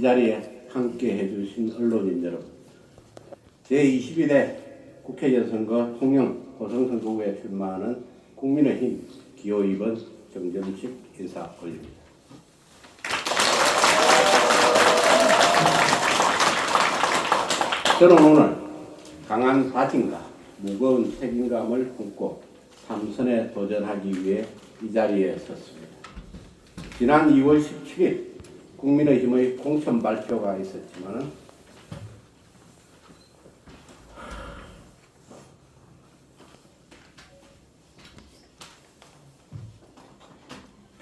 자리에 함께 해주신 언론인 여러분, 제21대 국회의원 선거 통영 고성선거구에 출마하는 국민의힘 기호 2번 정점식 인사 올립니다. 저는 오늘 강한 다짐과 무거운 책임감을 품고 삼선에 도전하기 위해 이 자리에 섰습니다. 지난 2월 17일 국민의힘의 공천 발표가 있었지만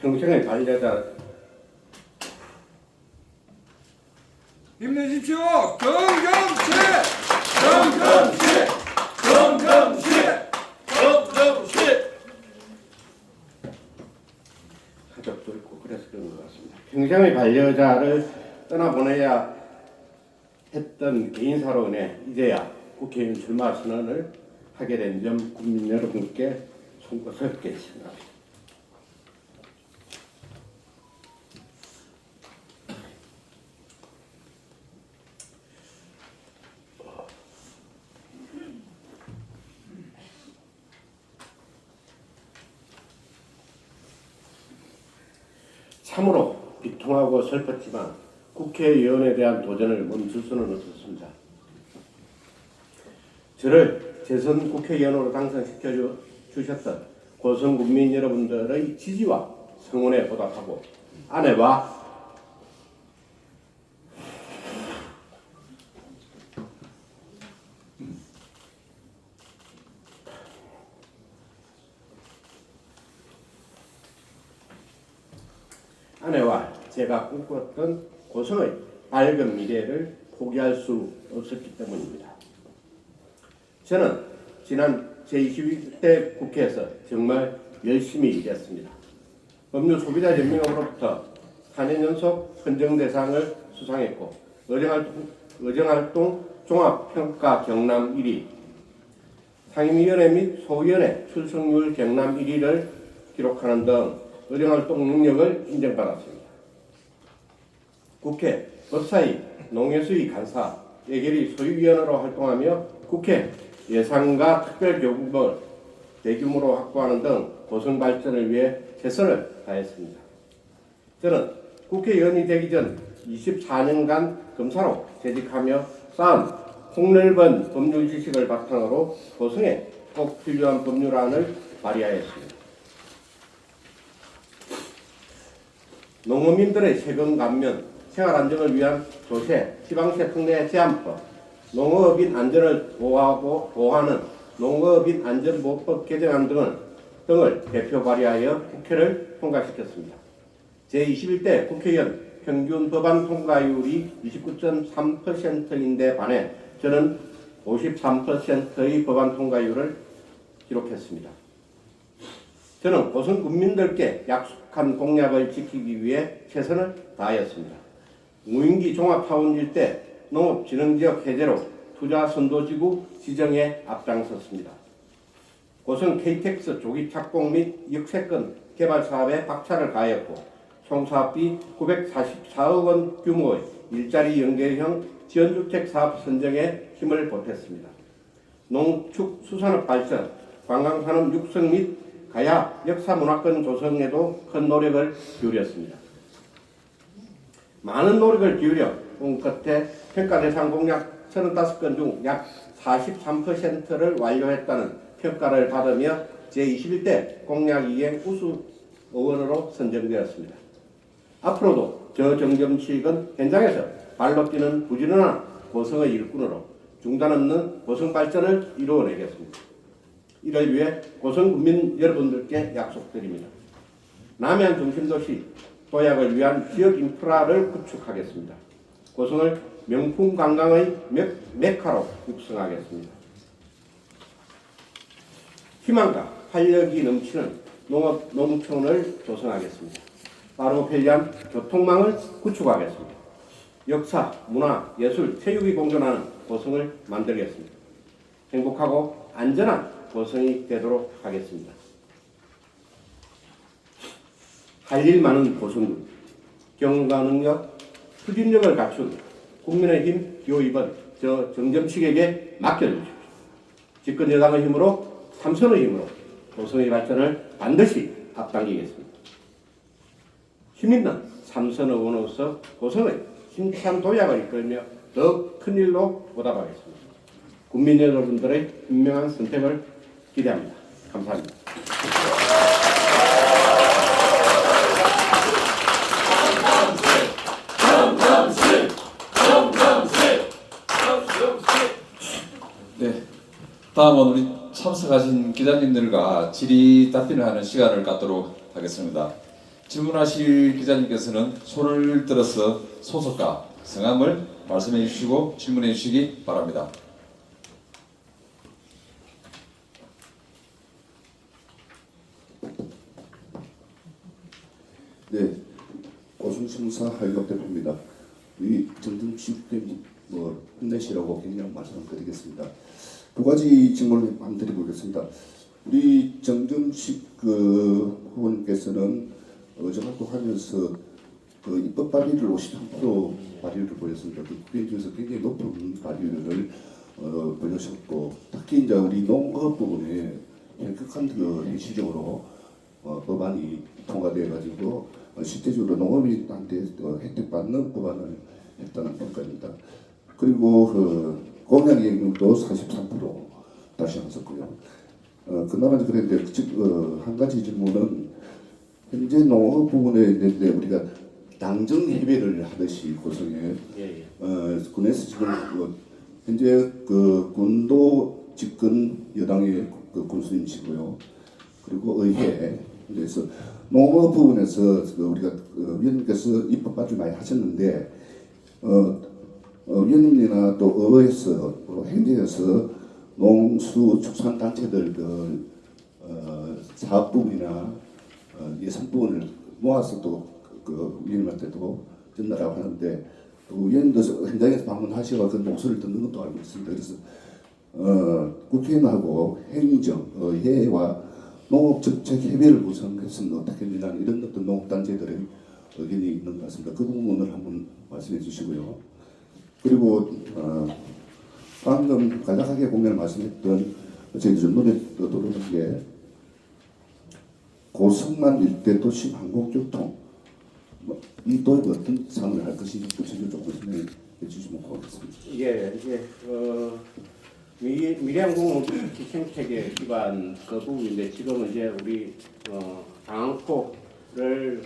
평생의 관리자 힘내십시오. 정정식! 정정식! 정정식! 정정식! 가족도 있고 그래서 그런 것 같습니다. 평생의 반려자를 떠나보내야 했던 개인사로 인해 이제야 국회의원 출마 선언을 하게 된 점 국민 여러분께 송구스럽게 생각합니다. 참으로 비통하고 슬펐지만 국회의원에 대한 도전을 멈출 수는 없었습니다. 저를 재선 국회의원으로 당선시켜 주셨던 고성 국민 여러분들의 지지와 성원에 보답하고 아내와 제가 꿈꿨던 고성의 밝은 미래를 포기할 수 없었기 때문입니다. 저는 지난 제21대 국회에서 정말 열심히 일했습니다. 법률 소비자 연맹으로부터 4년 연속 헌정대상을 수상했고 의정활동 종합평가 경남 1위, 상임위원회 및 소위원회 출석률 경남 1위를 기록하는 등 의정활동 능력을 인정받았습니다. 국회 법사위, 농해수위 간사, 예결위 소위위원으로 활동하며 국회 예산과 특별교부금을 대규모로 확보하는 등 고성 발전을 위해 최선을 다했습니다. 저는 국회의원이 되기 전 24년간 검사로 재직하며 쌓은 폭넓은 법률 지식을 바탕으로 고성에 꼭 필요한 법률안을 발의하였습니다. 농어민들의 세금 감면, 생활 안정을 위한 조세, 지방세 특례 제한법, 농업인 안전을 보호하는 농업인 안전보호법 개정안 등을 대표 발의하여 국회를 통과시켰습니다. 제21대 국회의원 평균 법안 통과율이 29.3%인데 반해 저는 53%의 법안 통과율을 기록했습니다. 저는 고성 국민들께 약속한 공약을 지키기 위해 최선을 다하였습니다. 무인기 종합타운 일대 농업진흥지역 해제로 투자 선도지구 지정에 앞장섰습니다. 고성 KTX 조기 착공 및 역세권 개발 사업에 박차를 가했고 총 사업비 944억 원 규모의 일자리 연계형 지원주택 사업 선정에 힘을 보탰습니다. 농축수산업 발전, 관광산업 육성 및 가야 역사문화권 조성에도 큰 노력을 기울였습니다. 많은 노력을 기울여 온 끝에 평가 대상 공약 35건 중 약 43%를 완료했다는 평가를 받으며 제21대 공약 이행 우수 의원으로 선정되었습니다. 앞으로도 저 정점식은 현장에서 발로 뛰는 부지런한 고성의 일꾼으로 중단 없는 고성 발전을 이루어내겠습니다. 이를 위해 고성 국민 여러분들께 약속드립니다. 남해안 중심도시 도약을 위한 지역 인프라를 구축하겠습니다. 고성을 명품 관광의 메카로 육성하겠습니다. 희망과 활력이 넘치는 농촌을 조성하겠습니다. 빠르고 편리한 교통망을 구축하겠습니다. 역사, 문화, 예술, 체육이 공존하는 고성을 만들겠습니다. 행복하고 안전한 고성이 되도록 하겠습니다. 할 일 많은 고성군, 경영과 능력, 추진력을 갖춘 국민의힘 기호 2번 저 정점식에게 맡겨주십시오. 집권 여당의 힘으로 삼선의 힘으로 고성의 발전을 반드시 앞당기겠습니다. 시민은 삼선 의원으로서 고성의 힘찬 도약을 이끌며 더 큰 일로 보답하겠습니다. 국민 여러분들의 현명한 선택을 기대합니다. 감사합니다. 네, 다음은 우리 참석하신 기자님들과 질의 답변을 하는 시간을 갖도록 하겠습니다. 질문하실 기자님께서는 손을 들어서 소속과 성함을 말씀해 주시고 질문해 주시기 바랍니다. 네, 고순심사 하이갑 대표입니다. 이 정정식 힘내시라고 굉장히 말씀드리겠습니다. 두 가지 질문을 한번 드려보겠습니다. 우리 정정식 후보님께서는 어제하고 하면서 입법 발의를 53% 발의를 보였습니다. 그에 비해서 굉장히 높은 발의를 보여주셨고, 특히 이제 우리 농업 부분에 현격한 현실적으로 법안이 통과되어 가지고 실제적으로 농업인한테 혜택받는 법안을 했다는 평가입니다. 그리고 공약 이행률도 43% 다시 하셨고요. 그나마 그런데 한 가지 질문은 현재 농업 부분에 있는데 우리가 당정 협의를 하듯이 고성에 군에서 지금 현재 군도 집권 여당의 군수님이시고요. 그리고 의회 그래서 농업 부분에서 우리가 위원님께서 입법 발의 많이 하셨는데 위원님이나 또 의회에서 행정에서 농수축산단체들 사업 부분이나 예산 부분을 모아서 또 위원님한테도 전달하고 하는데 또 위원님도 현장에서 방문하시고 그 목소리를 듣는 것도 알고 있습니다. 그래서 국회의원하고 행정, 의회와 농업정책 협의를 구성했으면 어떻겠느냐 이런 어떤 농업단체들의 의견이 있는 것 같습니다. 그 부분을 한번 말씀해 주시고요. 그리고 방금 간략하게 공연을 말씀했던 저희 눈에 떠오르는 게 고성만 일대 도시 항공교통 이 도입 어떤 상을 할 것인지 구체적으로 조금 설명해 주시면 고맙겠습니다. 이게 미래항공 생태계 기반 그 부분인데 지금은 이제 우리 방항포를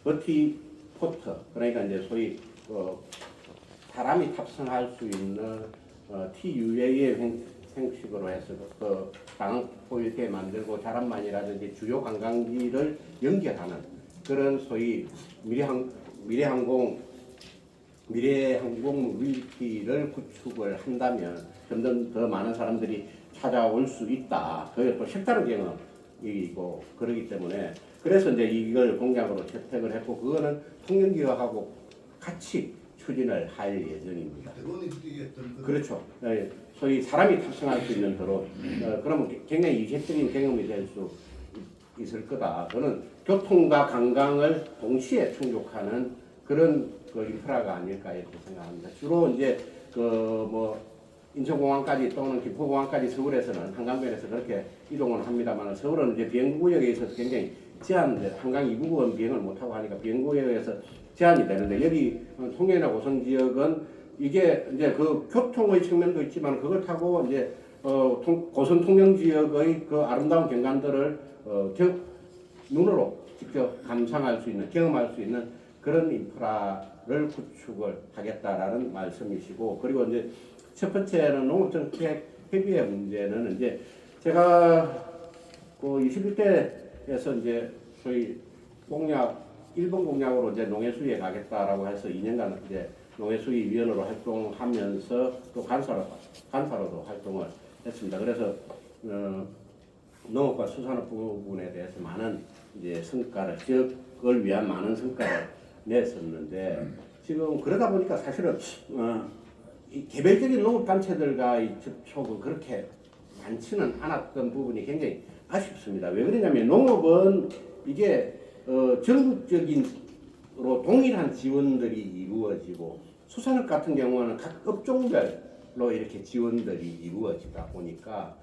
버티포트 그러니까 이제 소위 사람이 탑승할 수 있는 TUA의 형식으로 해서 방항포 이렇게 만들고 자란만이라든지 주요 관광지를 연결하는 그런 소위 미래항공 물길을 구축을 한다면 점점 더 많은 사람들이 찾아올 수 있다. 그게 또 색다른 경험이고 그러기 때문에 그래서 이제 이걸 공약으로 채택을 했고 그거는 통영기업하고 같이 추진을 할 예정입니다. 그렇죠. 소위 사람이 탑승할 수 있는 드론. 그러면 굉장히 이색적인 경험이 될 수 있을 거다. 저는 교통과 관광을 동시에 충족하는 그런 인프라가 아닐까 이렇게 생각합니다. 주로 이제 인천공항까지 또는 김포공항까지 서울에서는 한강변에서 그렇게 이동을 합니다만 서울은 이제 비행구역에 있어서 굉장히 제한돼 한강 이부근 비행을 못하고 하니까 비행구역에서 제한이 되는데 여기 송년이나 고성 지역은 이게 이제 그 교통의 측면도 있지만 그걸 타고 이제 고성 통영 지역의 그 아름다운 경관들을 눈으로 직접 감상할 수 있는 경험할 수 있는 그런 인프라를 구축을 하겠다라는 말씀이시고 그리고 이제 첫 번째는 농업정책 협의의 문제는 이제 제가 21대에서 이제 소위 공약 1번 공약으로 이제 농해수위에 가겠다라고 해서 2년간 이제 농해수위 위원으로 활동하면서 또 간사로도 활동을 했습니다. 그래서 농업과 수산업 부분에 대해서 많은 이제 성과를 지역을 위한 많은 성과를 냈었는데 지금 그러다 보니까 사실은 이 개별적인 농업단체들과의 접촉은 그렇게 많지는 않았던 부분이 굉장히 아쉽습니다. 왜 그러냐면 농업은 이게 전국적인 동일한 지원들이 이루어지고 수산업 같은 경우는 각 업종별로 이렇게 지원들이 이루어지다 보니까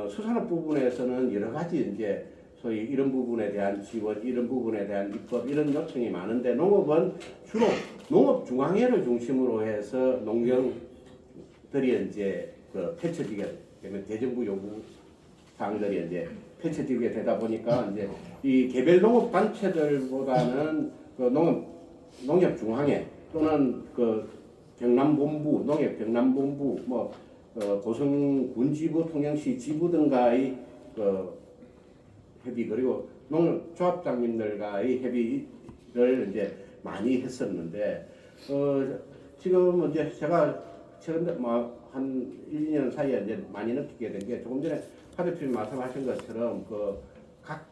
수산업 부분에서는 여러 가지 이제 소위 이런 부분에 대한 지원, 이런 부분에 대한 입법 이런 요청이 많은데 농업은 주로 농업중앙회를 중심으로 해서 농경들이 이제 펼쳐지게 되면 대정부 요구 사항들이 이제 펼쳐지게 되다 보니까 이제 이 개별 농업 단체들보다는 농협중앙회 또는 경남본부, 농협경남본부, 고성군지부, 통영시 지부 등과의 협의 그리고 농조합장님들과의 협의를 이제 많이 했었는데 지금 이제 제가 최근에 한 1, 2년 사이에 이제 많이 느끼게 된 게 조금 전에 하 대표님 말씀하신 것처럼 각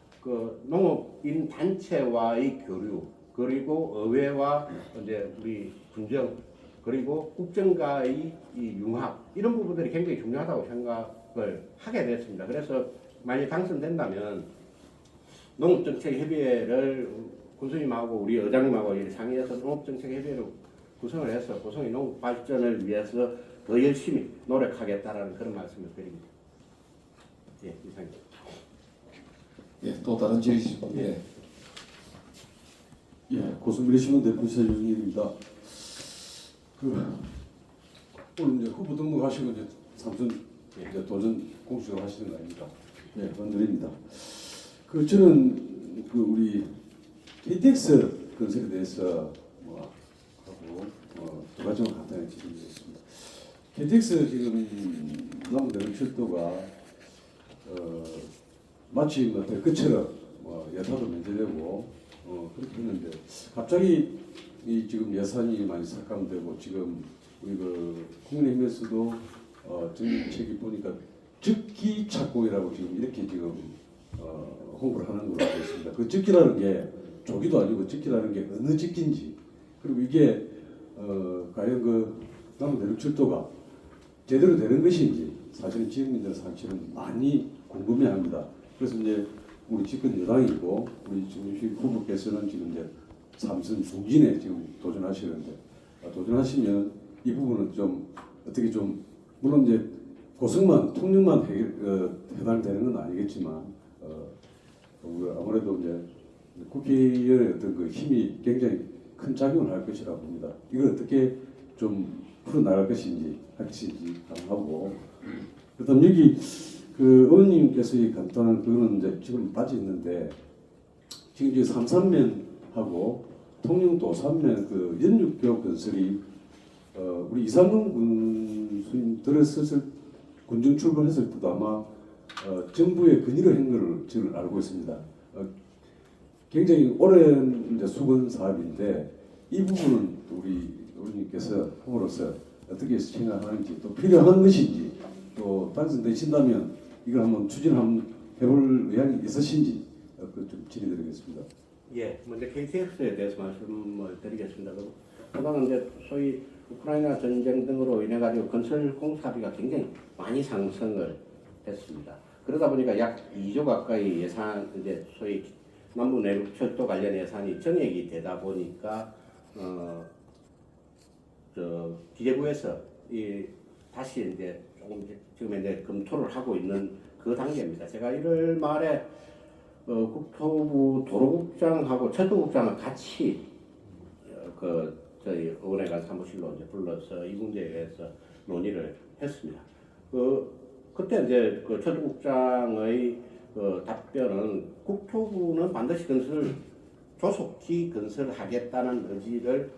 농업인 단체와의 교류 그리고 의회와 이제 우리 군정 그리고 국정과의 이 융합 이런 부분들이 굉장히 중요하다고 생각을 하게 됐습니다. 그래서 만약 당선된다면 농업정책협의회를 군수님하고 우리 의장님하고 상의해서 농업정책협의회를 구성을 해서 고성의 농업 발전을 위해서 더 열심히 노력하겠다라는 그런 말씀을 드립니다. 예, 이상입니다. 예, 또 다른 질의 있으십니까? 예. 예, 고성미래신문 대표이사 유승일입니다. 오늘 이제 후보 등록하시고 이제 삼선 이제 도전 공식으로 하시는 거 아닙니까? 예, 건드립니다. 저는 우리 KTX 건설에 대해서 두 가지만 간단히 질문드리겠습니다. KTX 지금 남대릉철도가 마치 끝처럼 여타도 면제되고 그렇게 했는데 갑자기 이 지금 예산이 많이 삭감되고 지금 우리 국민의힘에서도 정책이 보니까 즉기 착공이라고 지금 이렇게 지금 홍보를 하는 걸로 알고 있습니다. 그 즉기라는 게 조기도 아니고 즉기라는 게 어느 즉기인지 그리고 이게 과연 남대릉철도가 제대로 되는 것인지 사실은 지역민들은 사실은 많이 궁금해합니다. 그래서 이제 우리 집권 여당이고 우리 지금 후보께서는 지금 이제 삼선 중진에 지금 도전하시는데 도전하시면 이 부분은 좀 어떻게 좀 물론 이제 고성만 통영만 해당되는 건 아니겠지만 아무래도 이제 국회의원의 어떤 힘이 굉장히 큰 작용을 할 것이라고 봅니다. 이걸 어떻게 좀 풀어나갈 것인지 하고 그다음 여기 의원님께서 간단한 그거는 이제 지금 빠져 있는데 지금 이제 삼산면하고 통영 도산면 연육교육 건설이 우리 이상근 군수님 들었을 군중 출범했을 때도 아마 정부의 건의를 한 걸로 저는 알고 있습니다. 굉장히 오랜 이제 수건 사업인데 이 부분은 우리 의원님께서 함으로써 어떻게 생각하는지 또 필요한 것인지 또 당선되신다면 이걸 한번 추진 한번 해볼 의향이 있으신지 좀 질의드리겠습니다. 예, 먼저 KTX에 대해서 말씀을 드리겠습니다. 그동안 이제 소위 우크라이나 전쟁 등으로 인해 가지고 건설 공사비가 굉장히 많이 상승을 했습니다. 그러다 보니까 약 2조 가까이 예산 이제 소위 남부 내륙 철도 관련 예산이 정액이 되다 보니까 기재부에서 다시 이제 조금 지금 이제 검토를 하고 있는 그 단계입니다. 제가 1월 말에 국토부 도로국장하고 철도국장을 같이 저희 의원회관 사무실로 이제 불러서 이 문제에 대해서 논의를 했습니다. 그때 이제 철도국장의 답변은 국토부는 반드시 조속히 건설하겠다는 의지를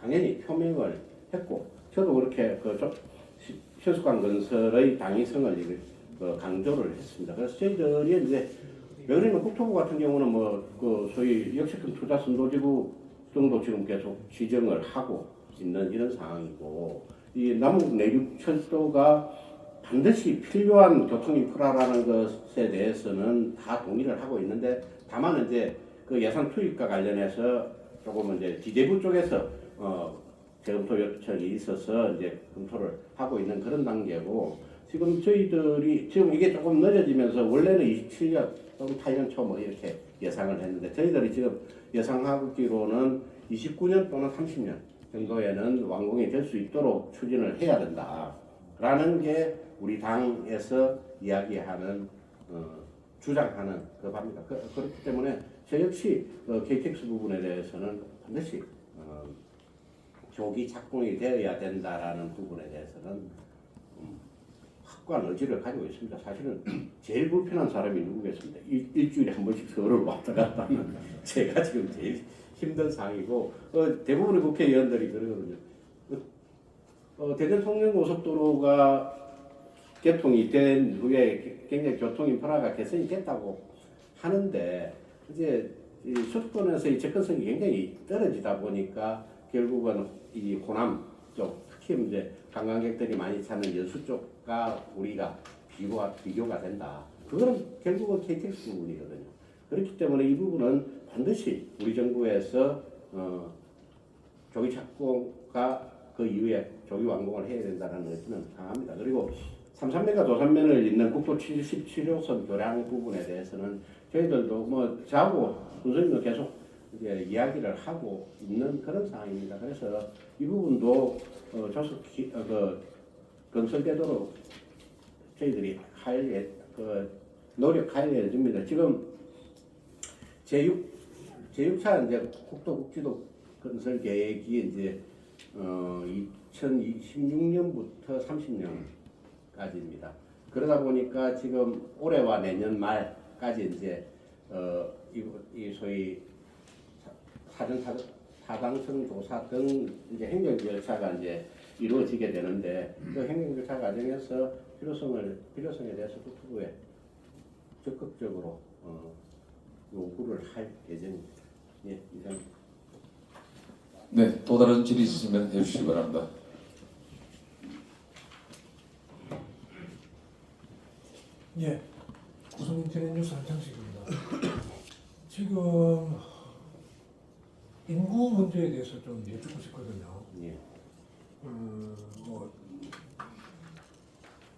당연히 표명을 했고 저도 그렇게 현수관 건설의 당위성을 강조를 했습니다. 그래서 저희들이 이제 왜 그러냐면 국토부 같은 경우는 소위 역세권 투자 선도지구 등도 지금 계속 지정을 하고 있는 이런 상황이고 이 남북 내륙 철도가 반드시 필요한 교통 인프라라는 것에 대해서는 다 동의를 하고 있는데 다만 이제 예산 투입과 관련해서 조금 이제 기재부 쪽에서 재검토 요청이 있어서 이제 검토를 하고 있는 그런 단계고 지금 저희들이 지금 이게 조금 늦어지면서 원래는 27년 또는 8년 초 이렇게 예상을 했는데 저희들이 지금 예상하기로는 29년 또는 30년 정도에는 완공이 될 수 있도록 추진을 해야 된다라는 게 우리 당에서 이야기하는 주장하는 그 바입니다. 그렇기 때문에 저 역시 KTX 부분에 대해서는 반드시 조기 착공이 되어야 된다라는 부분에 대해서는 확고한 의지를 가지고 있습니다. 사실은 제일 불편한 사람이 누구겠습니까? 일주일에 한 번씩 서울을 왔다 갔다 하는 제가 지금 제일 힘든 상황이고 대부분의 국회의원들이 그러거든요. 대전 통영고속도로가 개통이 된 후에 굉장히 교통 인프라가 개선이 됐다고 하는데 이제 이 수도권에서의 접근성이 굉장히 떨어지다 보니까 결국은 이 호남 쪽 특히 이제 관광객들이 많이 찾는 여수 쪽과 우리가 비교가 된다. 그거는 결국은 KTX 부분이거든요. 그렇기 때문에 이 부분은 반드시 우리 정부에서 조기 착공과 그 이후에 조기 완공을 해야 된다는 의지는 강합니다. 그리고 삼산면과 도산면을 잇는 국도 77호선 교량 부분에 대해서는 저희들도 뭐 저하고 군수님도 계속 이제 이야기를 하고 있는 그런 상황입니다. 그래서 이 부분도 조속히 건설되도록 저희들이 노력할 예정입니다. 지금 제6차 이제 국도국지도 건설 계획이 이제 2026년부터 30년까지입니다. 그러다 보니까 지금 올해와 내년 말까지 이제 이 소위 타당성 조사 등 이제 행정 절차가 이제 이루어지게 되는데 그 행정 절차 과정에서 필요성에 대해서 국토부에 적극적으로 요구를 할 예정입니다. 예, 이상입니다. 네, 또 다른 질의 있으시면 해주시기 바랍니다. 예, 구성 인터넷 뉴스 한창식입니다. 지금 인구 문제에 대해서 좀 여쭙고 싶거든요. 예. 뭐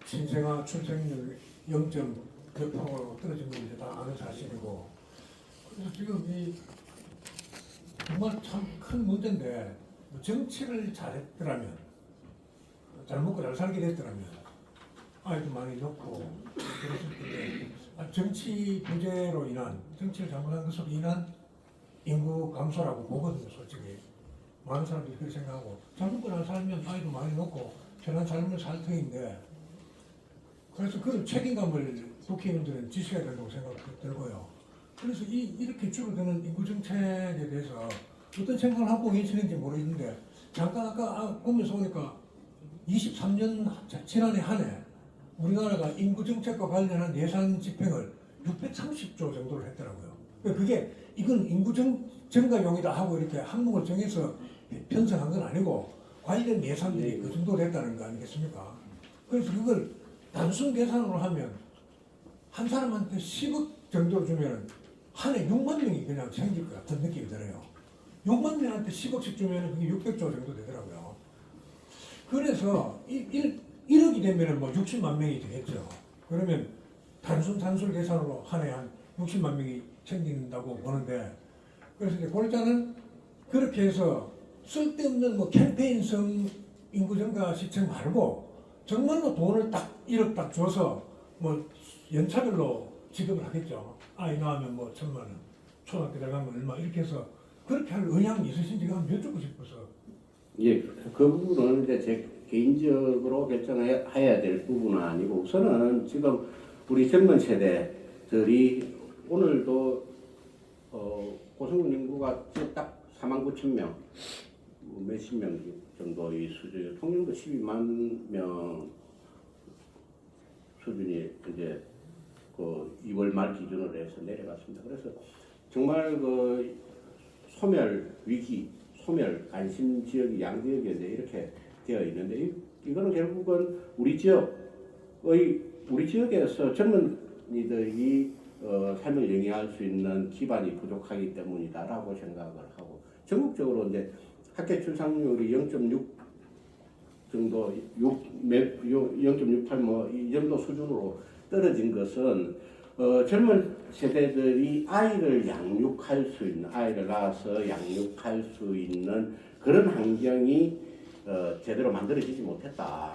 신생아 출생률 0.몇%로 떨어진 건 이제 다 아는 사실이고, 그래서 지금 이 정말 참 큰 문제인데 뭐 정치를 잘했더라면, 잘 먹고 잘 살게 됐더라면 아이도 많이 넣고 그랬을 텐데 정치 부재로 인한, 정치를 잘못한 것으로 인한 인구 감소라고 보거든요. 솔직히 많은 사람들이 그렇게 생각하고, 잘 먹고 잘 살면 아이도 많이 넣고 편한 삶을 살 터인데, 그래서 그런 책임감을 국회의원들은 지셔야 된다고 생각이 들고요. 그래서 이렇게 줄어드는 인구 정책에 대해서 어떤 생각을 하고 계시는지 모르겠는데, 잠깐 아까 보면서 보니까 23년 지난해 한 해 우리나라가 인구 정책과 관련한 예산 집행을 630조 정도를 했더라고요. 그게 이건 인구 증가용이다 하고 이렇게 항목을 정해서 편성한 건 아니고 관련 예산들이 그 정도 됐다는 거 아니겠습니까? 그래서 그걸 단순 계산으로 하면 한 사람한테 10억 정도 주면 한 해 6만 명이 그냥 생길 것 같은 느낌이 들어요. 6만 명한테 10억씩 주면 그게 600조 정도 되더라고요. 그래서 1억이 되면 뭐 60만 명이 되겠죠. 그러면 단순 계산으로 한 해 한 60만 명이 생긴다고 보는데, 그래서 이제 골자는 그렇게 해서 쓸데없는 뭐 캠페인성 인구 증가 시책 말고 정말로 돈을 딱 1억 딱 줘서 뭐 연차별로 지급을 하겠죠. 아이 낳으면 뭐 1,000만 원, 초등학교 들어가면 얼마, 이렇게 해서 그렇게 할 의향이 있으신지가 한번 여쭙고 싶어서. 예, 그 부분은 이제 제 개인적으로 결정해야 될 부분은 아니고, 우선은 지금 우리 젊은 세대들이 오늘도 고성군 인구가 딱 49,000명, 몇십 명 정도의 수준이에요. 통영도 12만 명 수준이 이제 그 2월 말 기준으로 해서 내려갔습니다. 그래서 정말 그 소멸 위기, 소멸 관심 지역이 양지역에 이제 이렇게 되어 있는데, 이거는 결국은 우리 지역에서 젊은이들이 삶을 영위할 수 있는 기반이 부족하기 때문이다라고 생각을 하고, 전국적으로 이제 학교 출산율이 0.6 정도, 0.68 뭐 이 정도 수준으로 떨어진 것은 젊은 세대들이 아이를 양육할 수 있는, 아이를 낳아서 양육할 수 있는 그런 환경이 제대로 만들어지지 못했다.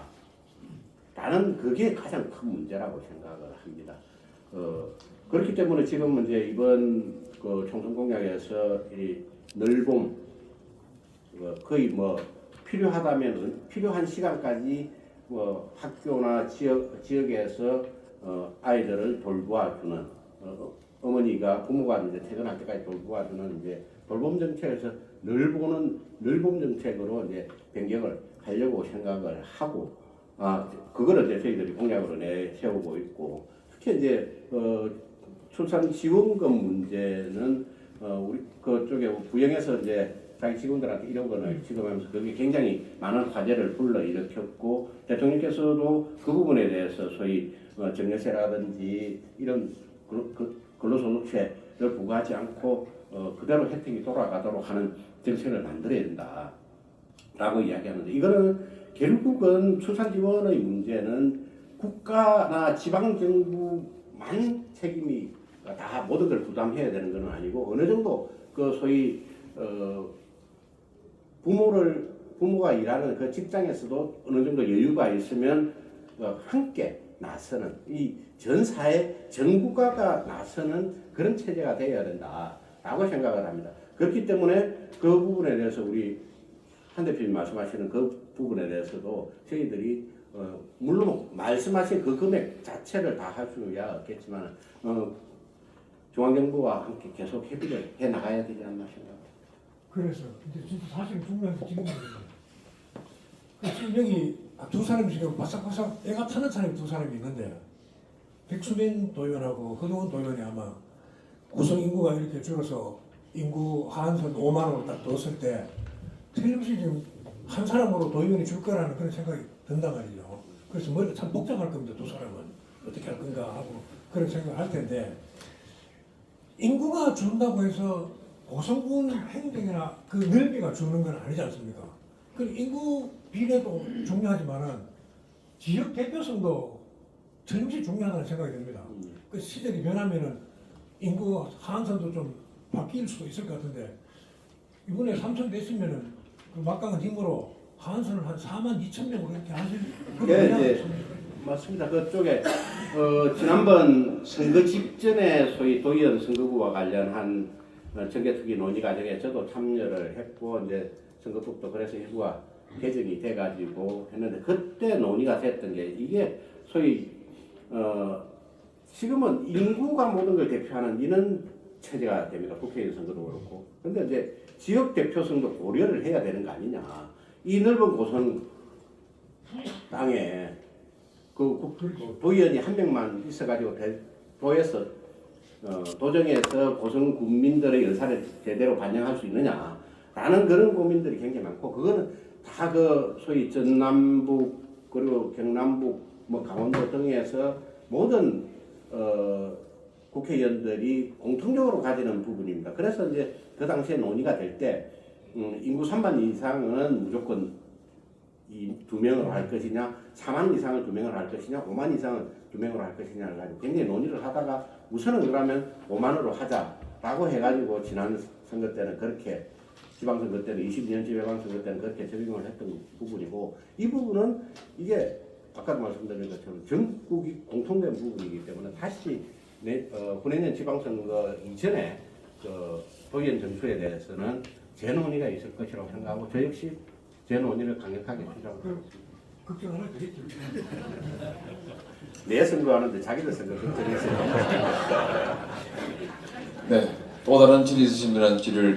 나는 그게 가장 큰 문제라고 생각을 합니다. 그렇기 때문에 지금 이제 이번 그 총선 공약에서 이 늘봄, 거의 뭐 필요하다면 필요한 시간까지 뭐 학교나 지역에서 아이들을 돌보아주는 어머니가 부모가 이제 퇴근할 때까지 돌보아주는 이제 돌봄 정책에서 늘봄 정책으로 이제 변경을 하려고 생각을 하고 그거를 이제 저희들이 공약으로 내세우고 있고 특히 이제 출산 지원금 문제는 우리 그쪽에 부영에서 이제 자기 직원들한테 1억 원을 지급하면서 그게 굉장히 많은 화제를 불러일으켰고 대통령께서도 그 부분에 대해서 소위 정여세라든지 이런 근로소득세를 부과하지 않고 그대로 혜택이 돌아가도록 하는 정책을 만들어야 된다라고 이야기하는데 이거는 결국은 출산 지원의 문제는 국가나 지방 정부만 책임이 다 모든 걸 부담해야 되는 건 아니고 어느 정도 그 소위 부모가 일하는 그 직장에서도 어느 정도 여유가 있으면 함께 나서는 이 전 사회 전 국가가 나서는 그런 체제가 되어야 된다라고 생각을 합니다. 그렇기 때문에 그 부분에 대해서 우리 한 대표님 말씀하시는 그 부분에 대해서도 저희들이 물론 말씀하신 그 금액 자체를 다 할 수야 없겠지만 중앙정부와 함께 계속 협의를 해 나가야 되지 않나 생각합니다. 그래서 근데 진짜 사실 중요한 게 지금 지금 여기 두 사람이 지금 바싹바싹 애가 타는 사람이 두 사람이 있는데 백수빈 도의원하고 허동원 도의원이 아마 구성 인구가 이렇게 줄어서 인구 하한선 5만 원을 딱 뒀을 때 틀림없이 지금 한 사람으로 도의원이 줄 거라는 그런 생각이 든단 말이죠. 그래서 머리가 참 복잡할 겁니다. 두 사람은 어떻게 할 건가 하고 그런 생각을 할 텐데 인구가 준다고 해서 고성군 행정이나 그 넓이가 주는 건 아니지 않습니까? 그 인구 비례도 중요하지만은 지역 대표성도 전시 중요하다는 생각이 듭니다. 그 시대가 변하면은 인구 하한선도 좀 바뀔 수도 있을 것 같은데 이번에 3천 됐으면은 그 막강한 힘으로 하한선을 한 4만 2천 명으로 이렇게 하실 네, 이제 맞습니다. 그쪽에 지난번 선거 직전에 소위 도의원 선거구와 관련한 정개특위 논의 과정에 저도 참여를 했고 이제 선거법도 그래서 일부가 개정이 돼가지고 했는데 그때 논의가 됐던 게 이게 소위 지금은 인구가 모든 걸 대표하는 인원 체제가 됩니다. 국회의원 선거도 그렇고. 근데 이제 지역 대표성도 고려를 해야 되는 거 아니냐. 이 넓은 고성 땅에 그 도의원이 한 명만 있어가지고 도에서 도정에서 고성 국민들의 의사를 제대로 반영할 수 있느냐라는 그런 고민들이 굉장히 많고 그거는 다 그 소위 전남북 그리고 경남북 뭐 강원도 등에서 모든 국회의원들이 공통적으로 가지는 부분입니다. 그래서 이제 그 당시에 논의가 될 때 인구 3만 이상은 무조건 이 2명으로 할 것이냐, 4만 이상을 2명으로 할 것이냐, 5만 이상을 2명으로 할 것이냐를 가지고 굉장히 논의를 하다가 우선은 그러면 5만으로 하자라고 해가지고 지난 선거 때는 그렇게 지방선거 때는 22년 지방선거 때는 그렇게 적용을 했던 부분이고 이 부분은 이게 아까도 말씀드린 것처럼 전국이 공통된 부분이기 때문에 다시 후내년 지방선거 이전에 도의원 정수에 대해서는 재논의가 있을 것이라고 생각하고 저 역시 재논의를 강력하게 주장을 하고 있습니다. 걱정 하나 되겠죠. 내 선거하는데 자기들 선거 걱정했어요. 네, 또 다른 질의 있으신 분은 질의를